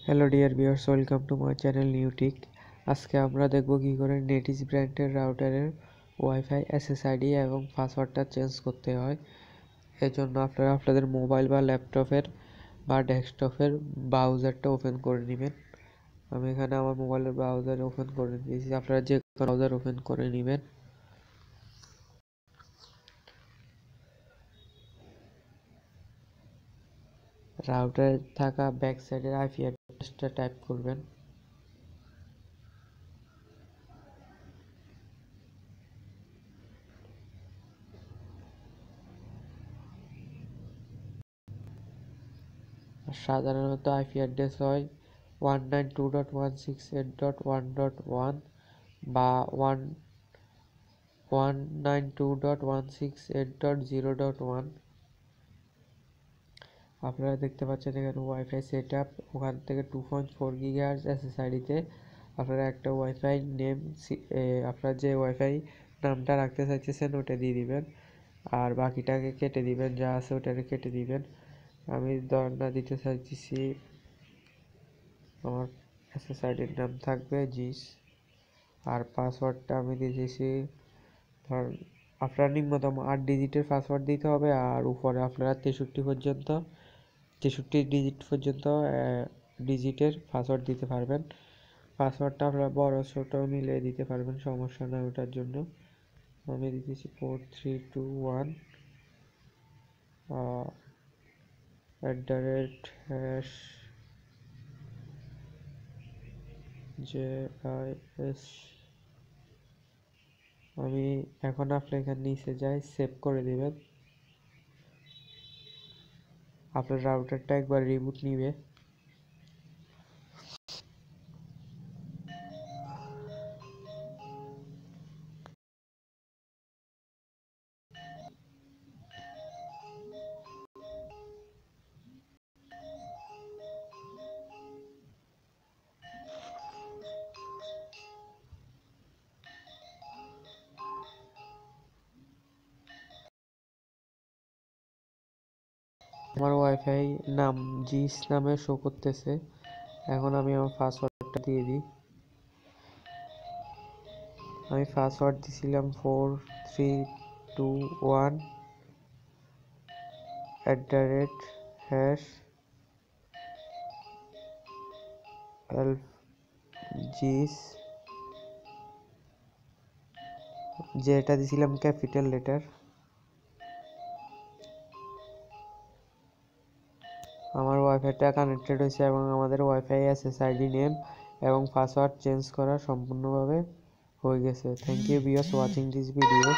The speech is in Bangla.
Hello dear viewers, welcome to my channel Newtic. আজকে আমরা দেখব কী করে নেটিজ ব্র্যান্ডের রাউটারের ওয়াইফাই এসএসআইডি এবং পাসওয়ার্ডটা চেঞ্জ করতে হয়। এর জন্য আপনারা আপনাদের মোবাইল বা ল্যাপটপের বা ডেস্কটপের ব্রাউজারটা ওপেন করে নেবেন। আমি এখানে আমার মোবাইলের ব্রাউজার ওপেন করে দিয়েছি, আপনারা যে ব্রাউজার ওপেন করে নেবেন। রাউটারে থাকা ব্যাক সাইডের আইপি অ্যাড্রেসটা টাইপ করবেন। সাধারণত আইপি অ্যাড্রেস হয় 192.168.1.1 বা 192.168.0.1। আপনারা দেখতে পাচ্ছেন এখানে ওয়াইফাই সেট আপ, ওখান থেকে 2.4 GHz এসএসআইডিতে আপনারা একটা ওয়াইফাই নেম, আপনারা যে ওয়াইফাই নামটা রাখতে চাইতেছেন ওটা দিয়ে দিবেন, আর বাকিটাকে কেটে দিবেন, যা আছে ওটাকে কেটে দিবেন। আমি ধরনা দিতে চাইতেছি আমার এসএসআইডির নাম থাকবে জিস, আর পাসওয়ার্ডটা আমি দিয়েছি ধর আপনার নিম্নতম 8 ডিজিটের পাসওয়ার্ড দিতে হবে, আর উপরে আপনারা 63 ডিজিট পর্যন্ত ডিজিটের পাসওয়ার্ড দিতে পারবেন। পাসওয়ার্ডটা আপনারা বড় ছোট মিলিয়ে দিতে পারবেন, সমস্যা নয় ওটার জন্য। আমি দিতেছি 4321 @ JIS। আমি এখন আপনি এখানে নিচে যাই, সেভ করে দিবেন। আপনার রাউটারটা একবার রিবুট নিবে। আমার ওয়াইফাই নাম জিস নামে শো করতেছে। এখন আমি আমার পাসওয়ার্ডটা দিয়ে দিই। আমি পাসওয়ার্ড দিছিলাম 4321 @জিস, যেটা দিছিলাম ক্যাপিটাল লেটার। আমার ওয়াইফাইটা কানেক্টেড হয়েছে এবং আমাদের ওয়াইফাই এসএসআইডি নেম এবং পাসওয়ার্ড চেঞ্জ করা সম্পূর্ণভাবে হয়ে গেছে। Thank you viewers watching this video.